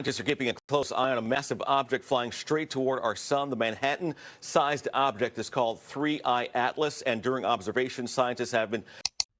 Scientists are keeping a close eye on a massive object flying straight toward our sun. The Manhattan-sized object is called 3I Atlas, and during observation, scientists have been.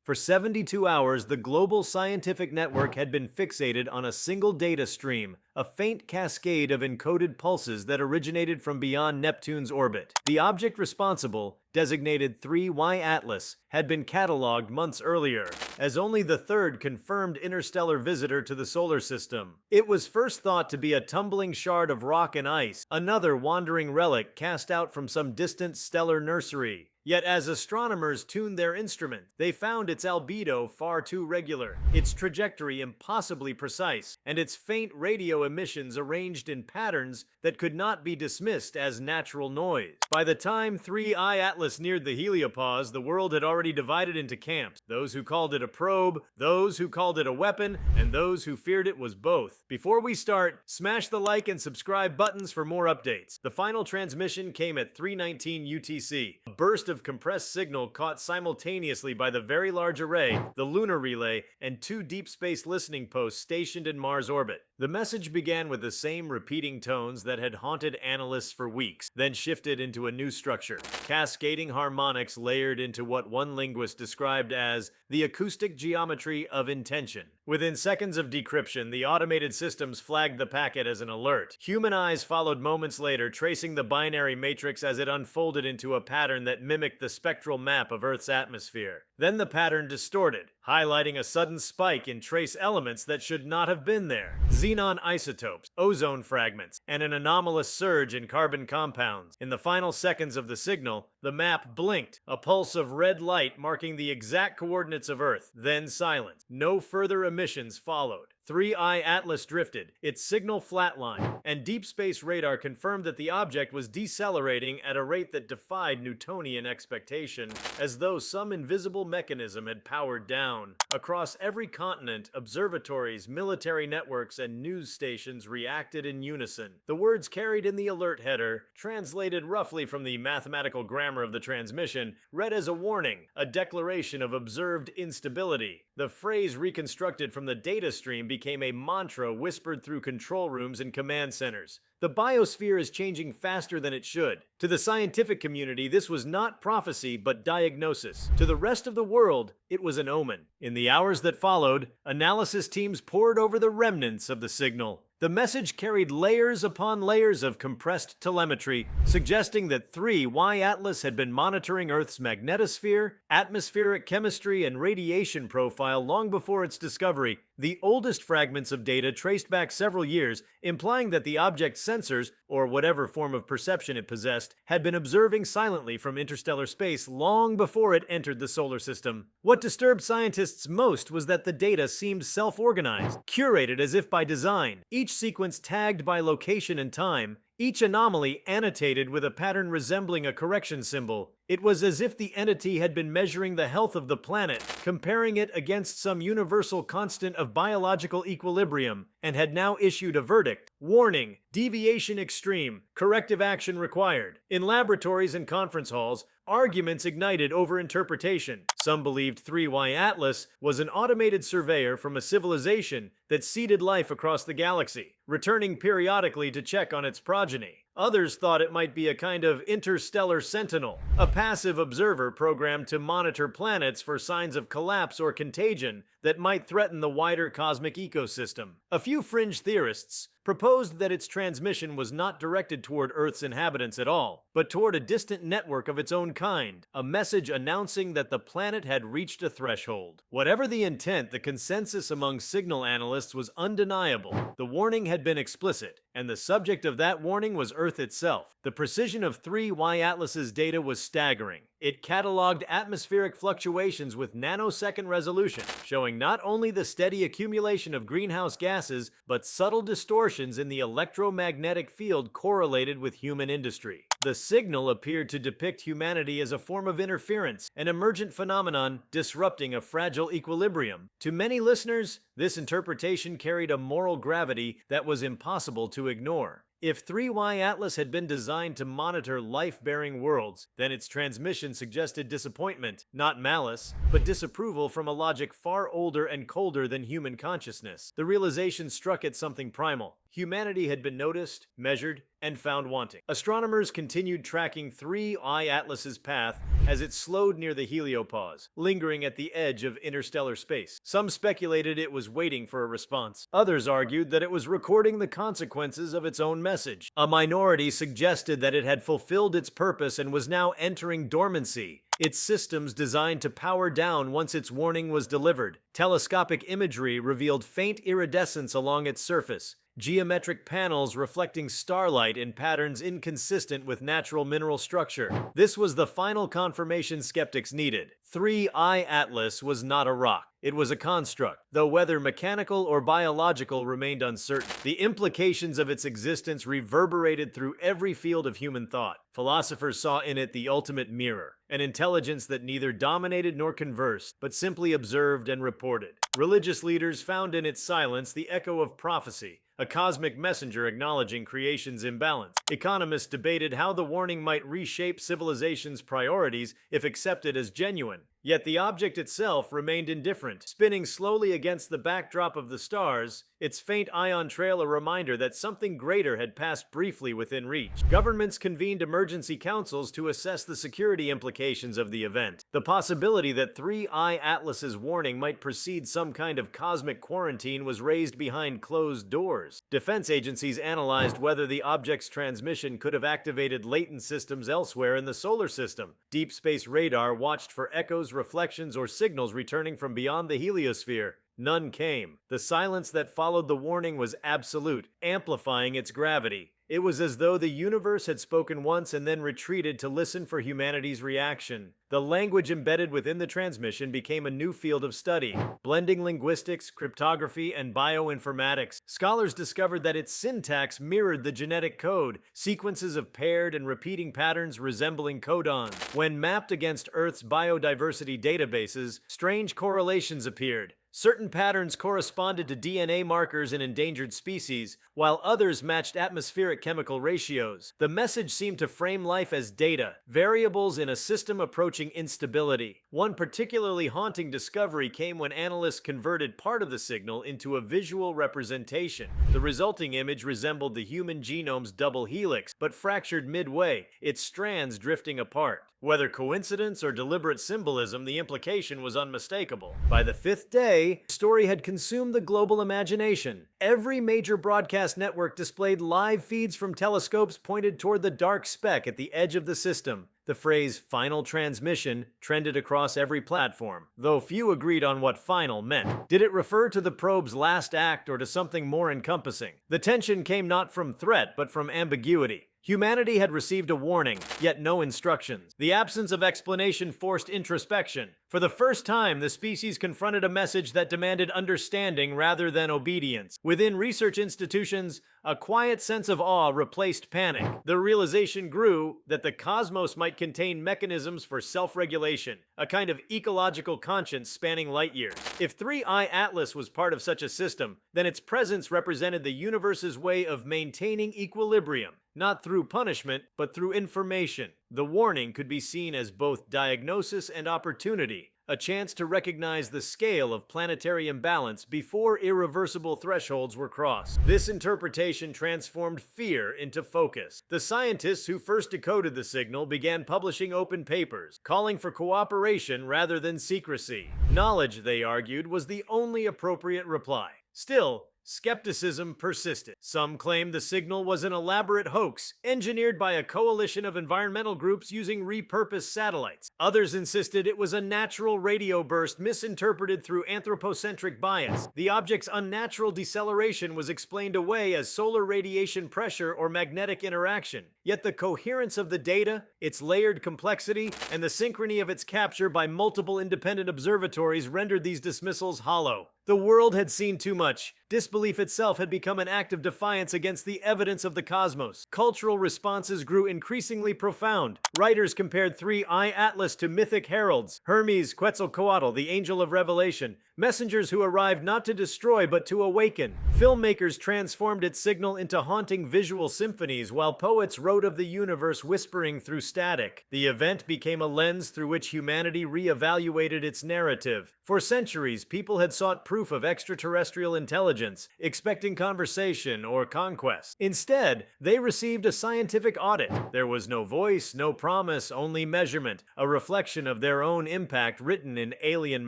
For 72 hours, the global scientific network had been fixated on a single data stream, a faint cascade of encoded pulses that originated from beyond Neptune's orbit. The object responsible, designated 3Y Atlas, had been catalogued months earlier as only the third confirmed interstellar visitor to the solar system. It was first thought to be a tumbling shard of rock and ice, another wandering relic cast out from some distant stellar nursery. Yet as astronomers tuned their instrument, they found its albedo far too regular, its trajectory impossibly precise, and its faint radio emissions arranged in patterns that could not be dismissed as natural noise. By the time 3I Atlas neared the heliopause, the world had already divided into camps, those who called it a probe, those who called it a weapon, and those who feared it was both. Before we start, smash the like and subscribe buttons for more updates. The final transmission came at 3:19 UTC, a burst of compressed signal caught simultaneously by the Very Large Array, the Lunar Relay, and two deep space listening posts stationed in Mars orbit. The message began with the same repeating tones that had haunted analysts for weeks, then shifted into a new structure, cascading harmonics layered into what one linguist described as the acoustic geometry of intention. Within seconds of decryption, the automated systems flagged the packet as an alert. Human eyes followed moments later, tracing the binary matrix as it unfolded into a pattern that mimicked the spectral map of Earth's atmosphere. Then the pattern distorted, highlighting a sudden spike in trace elements that should not have been there. Xenon isotopes, ozone fragments, and an anomalous surge in carbon compounds. In the final seconds of the signal, the map blinked, a pulse of red light marking the exact coordinates of Earth, then silence. No further emissions followed. 3I Atlas drifted, its signal flatlined, and deep space radar confirmed that the object was decelerating at a rate that defied Newtonian expectation, as though some invisible mechanism had powered down. Across every continent, observatories, military networks, and news stations reacted in unison. The words carried in the alert header, translated roughly from the mathematical grammar of the transmission, read as a warning, a declaration of observed instability. The phrase reconstructed from the data stream became a mantra whispered through control rooms and command centers. The biosphere is changing faster than it should. To the scientific community, this was not prophecy, but diagnosis. To the rest of the world, it was an omen. In the hours that followed, analysis teams pored over the remnants of the signal. The message carried layers upon layers of compressed telemetry, suggesting that 3Y Atlas had been monitoring Earth's magnetosphere, atmospheric chemistry, and radiation profile long before its discovery. The oldest fragments of data traced back several years, implying that the object's sensors, or whatever form of perception it possessed, had been observing silently from interstellar space long before it entered the solar system. What disturbed scientists most was that the data seemed self-organized, curated as if by design, each sequence tagged by location and time, each anomaly annotated with a pattern resembling a correction symbol. It was as if the entity had been measuring the health of the planet, comparing it against some universal constant of biological equilibrium, and had now issued a verdict. Warning, deviation extreme, corrective action required. In laboratories and conference halls, arguments ignited over interpretation. Some believed 3Y Atlas was an automated surveyor from a civilization that seeded life across the galaxy, returning periodically to check on its progeny. Others thought it might be a kind of interstellar sentinel, a passive observer programmed to monitor planets for signs of collapse or contagion that might threaten the wider cosmic ecosystem. A few fringe theorists proposed that its transmission was not directed toward Earth's inhabitants at all, but toward a distant network of its own kind, a message announcing that the planet had reached a threshold. Whatever the intent, the consensus among signal analysts was undeniable. The warning had been explicit, and the subject of that warning was Earth itself. The precision of 3Y Atlas's data was staggering. It cataloged atmospheric fluctuations with nanosecond resolution, showing not only the steady accumulation of greenhouse gases, but subtle distortions in the electromagnetic field correlated with human industry. The signal appeared to depict humanity as a form of interference, an emergent phenomenon disrupting a fragile equilibrium. To many listeners, this interpretation carried a moral gravity that was impossible to ignore. If 3Y Atlas had been designed to monitor life-bearing worlds, then its transmission suggested disappointment, not malice, but disapproval from a logic far older and colder than human consciousness. The realization struck at something primal. Humanity had been noticed, measured, and found wanting. Astronomers continued tracking 3I Atlas's path as it slowed near the heliopause, lingering at the edge of interstellar space. Some speculated it was waiting for a response. Others argued that it was recording the consequences of its own message. A minority suggested that it had fulfilled its purpose and was now entering dormancy, its systems designed to power down once its warning was delivered. Telescopic imagery revealed faint iridescence along its surface, geometric panels reflecting starlight in patterns inconsistent with natural mineral structure. This was the final confirmation skeptics needed. 3I Atlas was not a rock. It was a construct, though whether mechanical or biological remained uncertain. The implications of its existence reverberated through every field of human thought. Philosophers saw in it the ultimate mirror, an intelligence that neither dominated nor conversed, but simply observed and reported. Religious leaders found in its silence the echo of prophecy, a cosmic messenger acknowledging creation's imbalance. Economists debated how the warning might reshape civilization's priorities if accepted as genuine. Yet the object itself remained indifferent, spinning slowly against the backdrop of the stars, its faint ion trail a reminder that something greater had passed briefly within reach. Governments convened emergency councils to assess the security implications of the event. The possibility that 3I Atlas's warning might precede some kind of cosmic quarantine was raised behind closed doors. Defense agencies analyzed whether the object's transmission could have activated latent systems elsewhere in the solar system. Deep space radar watched for echoes, reflections, or signals returning from beyond the heliosphere. None came. The silence that followed the warning was absolute, amplifying its gravity. It was as though the universe had spoken once and then retreated to listen for humanity's reaction. The language embedded within the transmission became a new field of study, blending linguistics, cryptography, and bioinformatics. Scholars discovered that its syntax mirrored the genetic code, sequences of paired and repeating patterns resembling codons. When mapped against Earth's biodiversity databases, strange correlations appeared. Certain patterns corresponded to DNA markers in endangered species, while others matched atmospheric chemical ratios. The message seemed to frame life as data, variables in a system approaching instability. One particularly haunting discovery came when analysts converted part of the signal into a visual representation. The resulting image resembled the human genome's double helix, but fractured midway, its strands drifting apart. Whether coincidence or deliberate symbolism, the implication was unmistakable. By the fifth day, the story had consumed the global imagination. Every major broadcast network displayed live feeds from telescopes pointed toward the dark speck at the edge of the system. The phrase "final transmission" trended across every platform, though few agreed on what "final" meant. Did it refer to the probe's last act or to something more encompassing? The tension came not from threat, but from ambiguity. Humanity had received a warning, yet no instructions. The absence of explanation forced introspection. For the first time, the species confronted a message that demanded understanding rather than obedience. Within research institutions, a quiet sense of awe replaced panic. The realization grew that the cosmos might contain mechanisms for self-regulation, a kind of ecological conscience spanning light years. If 3I Atlas was part of such a system, then its presence represented the universe's way of maintaining equilibrium, not through punishment, but through information. The warning could be seen as both diagnosis and opportunity, a chance to recognize the scale of planetary imbalance before irreversible thresholds were crossed. This interpretation transformed fear into focus. The scientists who first decoded the signal began publishing open papers, calling for cooperation rather than secrecy. Knowledge, they argued, was the only appropriate reply. Still, skepticism persisted. Some claimed the signal was an elaborate hoax, engineered by a coalition of environmental groups using repurposed satellites. Others insisted it was a natural radio burst misinterpreted through anthropocentric bias. The object's unnatural deceleration was explained away as solar radiation pressure or magnetic interaction. Yet the coherence of the data, its layered complexity, and the synchrony of its capture by multiple independent observatories rendered these dismissals hollow. The world had seen too much. Disbelief itself had become an act of defiance against the evidence of the cosmos. Cultural responses grew increasingly profound. Writers compared 3I Atlas to mythic heralds, Hermes, Quetzalcoatl, the angel of revelation, messengers who arrived not to destroy but to awaken. Filmmakers transformed its signal into haunting visual symphonies, while poets wrote of the universe whispering through static. The event became a lens through which humanity re-evaluated its narrative. For centuries, people had sought proof proof of extraterrestrial intelligence, expecting conversation or conquest. Instead, they received a scientific audit. There was no voice, no promise, only measurement, a reflection of their own impact written in alien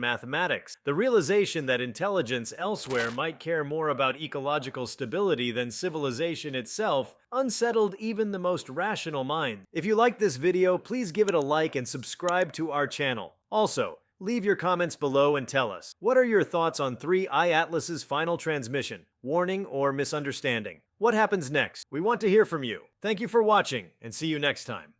mathematics. The realization that intelligence elsewhere might care more about ecological stability than civilization itself unsettled even the most rational mind. If you liked this video, please give it a like and subscribe to our channel. Also, leave your comments below and tell us, what are your thoughts on 3I Atlas's final transmission? Warning or misunderstanding? What happens next? We want to hear from you. Thank you for watching, and see you next time.